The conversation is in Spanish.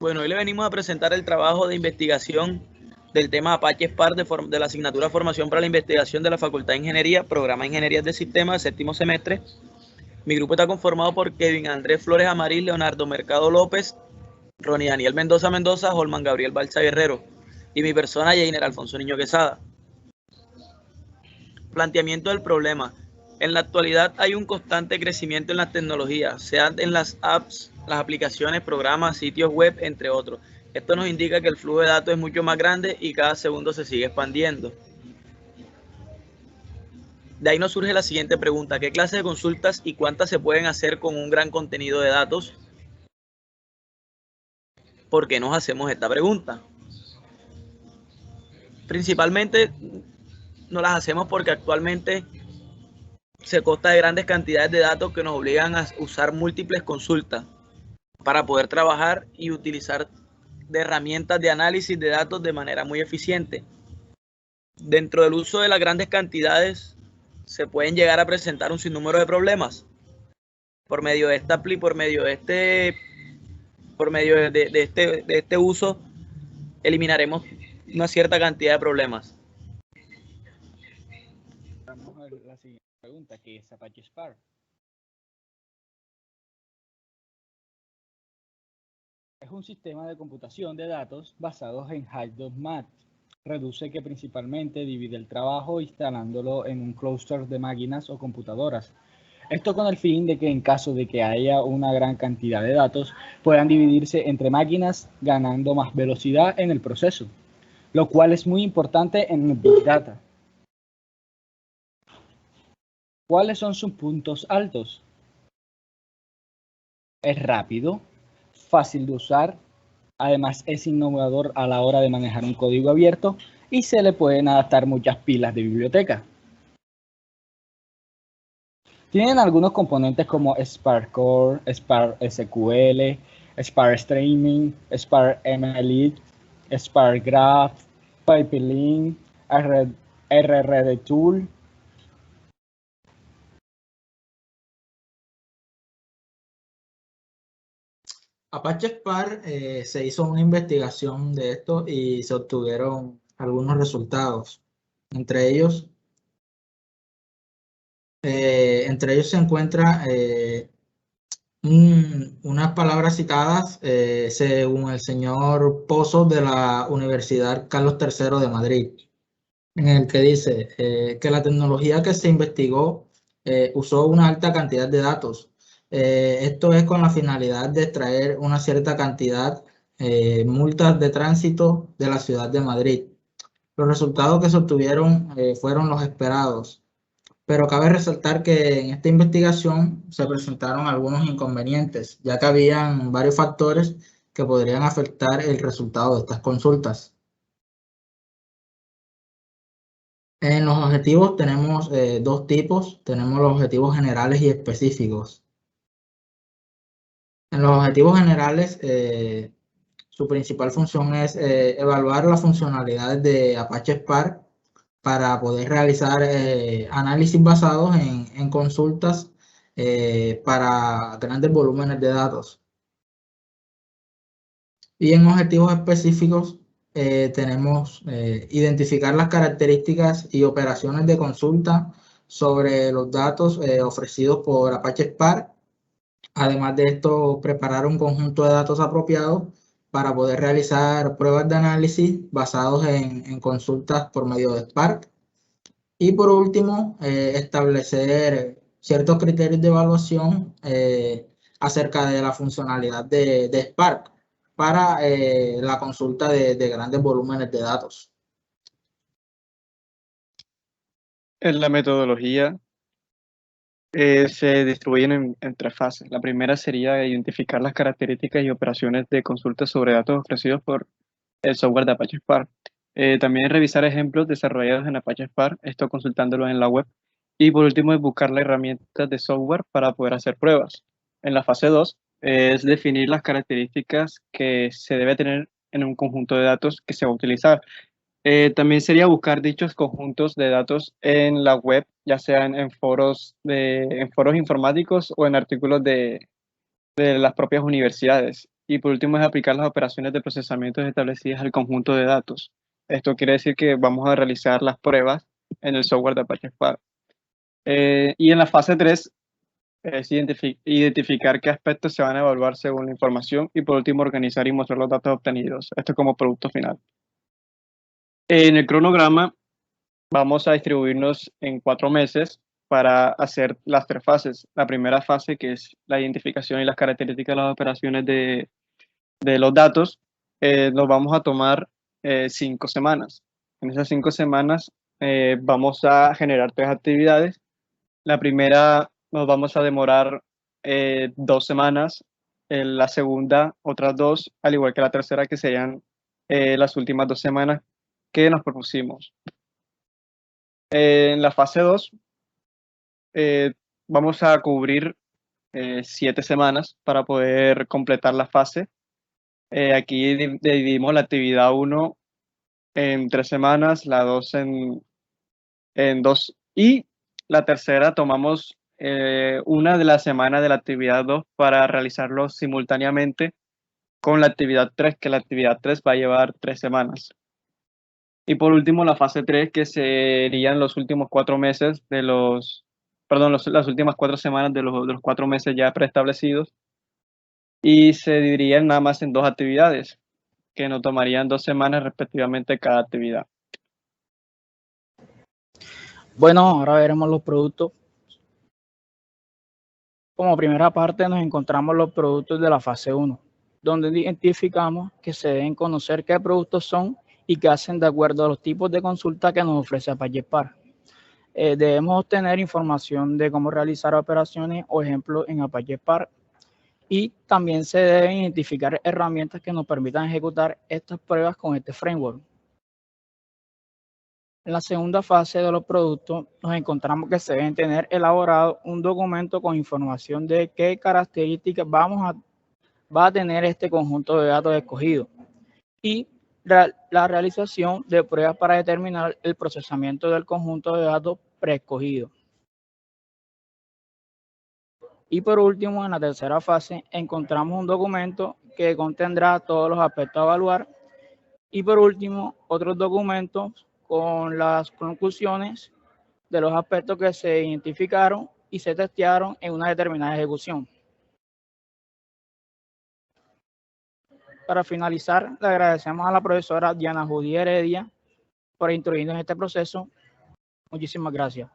Bueno, hoy le venimos a presentar el trabajo de investigación del tema Apache Spark de la asignatura Formación para la Investigación de la Facultad de Ingeniería, Programa de Ingeniería de Sistemas, séptimo semestre. Mi grupo está conformado por Kevin Andrés Flores Amariz, Leonardo Mercado López, Ronnie Daniel Mendoza, Holman Gabriel Balsa Guerrero y mi persona, Jainer Alfonso Niño Quesada. Planteamiento del problema. En la actualidad hay un constante crecimiento en las tecnologías, sean en las apps, las aplicaciones, programas, sitios web, entre otros. Esto nos indica que el flujo de datos es mucho más grande y cada segundo se sigue expandiendo. De ahí nos surge la siguiente pregunta: ¿qué clase de consultas y cuántas se pueden hacer con un gran contenido de datos? ¿Por qué nos hacemos esta pregunta? Principalmente nos las hacemos porque actualmente se consta de grandes cantidades de datos que nos obligan a usar múltiples consultas para poder trabajar y utilizar de herramientas de análisis de datos de manera muy eficiente. Dentro del uso de las grandes cantidades se pueden llegar a presentar un sinnúmero de problemas. Por medio de esta de este uso eliminaremos una cierta cantidad de problemas. Vamos a la siguiente pregunta, ¿qué es Apache Spark? Es un sistema de computación de datos basados en Hadoop. Reduce que principalmente divide el trabajo instalándolo en un clúster de máquinas o computadoras. Esto con el fin de que en caso de que haya una gran cantidad de datos, puedan dividirse entre máquinas ganando más velocidad en el proceso, lo cual es muy importante en el Big Data. ¿Cuáles son sus puntos altos? Es rápido, fácil de usar, además es innovador a la hora de manejar un código abierto y se le pueden adaptar muchas pilas de biblioteca. Tienen algunos componentes como Spark Core, Spark SQL, Spark Streaming, Spark MLE, Spark Graph, Pipeline, RRD Tool. Apache Spark se hizo una investigación de esto y se obtuvieron algunos resultados. Entre ellos se encuentra unas palabras citadas según el señor Pozo de la Universidad Carlos III de Madrid, en el que dice que la tecnología que se investigó usó una alta cantidad de datos. Esto es con la finalidad de extraer una cierta cantidad multas de tránsito de la ciudad de Madrid. Los resultados que se obtuvieron fueron los esperados, pero cabe resaltar que en esta investigación se presentaron algunos inconvenientes, ya que habían varios factores que podrían afectar el resultado de estas consultas. En los objetivos tenemos dos tipos, tenemos los objetivos generales y específicos. En los objetivos generales, su principal función es evaluar las funcionalidades de Apache Spark para poder realizar análisis basados en consultas para grandes volúmenes de datos. Y en objetivos específicos tenemos identificar las características y operaciones de consulta sobre los datos ofrecidos por Apache Spark. Además de esto, preparar un conjunto de datos apropiados para poder realizar pruebas de análisis basados en consultas por medio de Spark. Y por último, establecer ciertos criterios de evaluación acerca de la funcionalidad de Spark para la consulta de grandes volúmenes de datos. En la metodología se distribuyen en tres fases. La primera sería identificar las características y operaciones de consulta sobre datos ofrecidos por el software de Apache Spark. También revisar ejemplos desarrollados en Apache Spark, esto consultándolos en la web. Y por último es buscar las herramientas de software para poder hacer pruebas. En la fase 2 es definir las características que se debe tener en un conjunto de datos que se va a utilizar. También sería buscar dichos conjuntos de datos en la web, ya sean en foros informáticos o en artículos de las propias universidades. Y por último es aplicar las operaciones de procesamiento establecidas al conjunto de datos. Esto quiere decir que vamos a realizar las pruebas en el software de Apache Spark. Y en la fase 3 es identificar qué aspectos se van a evaluar según la información y por último organizar y mostrar los datos obtenidos. Esto como producto final. En el cronograma vamos a distribuirnos en 4 meses para hacer las 3 fases. La primera fase, que es la identificación y las características de las operaciones de los datos, nos vamos a tomar 5 semanas. En esas 5 semanas vamos a generar 3 actividades. La primera nos vamos a demorar 2 semanas, en la segunda otras 2, al igual que la tercera, que serían las últimas 2 semanas que nos propusimos. En la fase 2 vamos a cubrir 7 semanas para poder completar la fase. Aquí dividimos la actividad 1 en 3 semanas, la 2 en 2 y la tercera tomamos una de las semanas de la actividad 2 para realizarlo simultáneamente con la actividad 3, que la actividad 3 va a llevar 3 semanas. Y por último, la fase 3, que serían los últimos 4 meses de los, perdón, las últimas 4 semanas de los 4 meses ya preestablecidos. Y se dividirían nada más en 2 actividades, que nos tomarían 2 semanas respectivamente cada actividad. Bueno, ahora veremos los productos. Como primera parte nos encontramos los productos de la fase 1, donde identificamos que se deben conocer qué productos son y qué hacen de acuerdo a los tipos de consulta que nos ofrece Apache Spark. Debemos obtener información de cómo realizar operaciones o ejemplos en Apache Spark y también se deben identificar herramientas que nos permitan ejecutar estas pruebas con este framework. En la segunda fase de los productos nos encontramos que se deben tener elaborado un documento con información de qué características va a tener este conjunto de datos escogido y la realización de pruebas para determinar el procesamiento del conjunto de datos preescogido. Y por último, en la tercera fase, encontramos un documento que contendrá todos los aspectos a evaluar y por último, otros documentos con las conclusiones de los aspectos que se identificaron y se testearon en una determinada ejecución. Para finalizar, le agradecemos a la profesora Diana Judy Heredia por introducirnos en este proceso. Muchísimas gracias.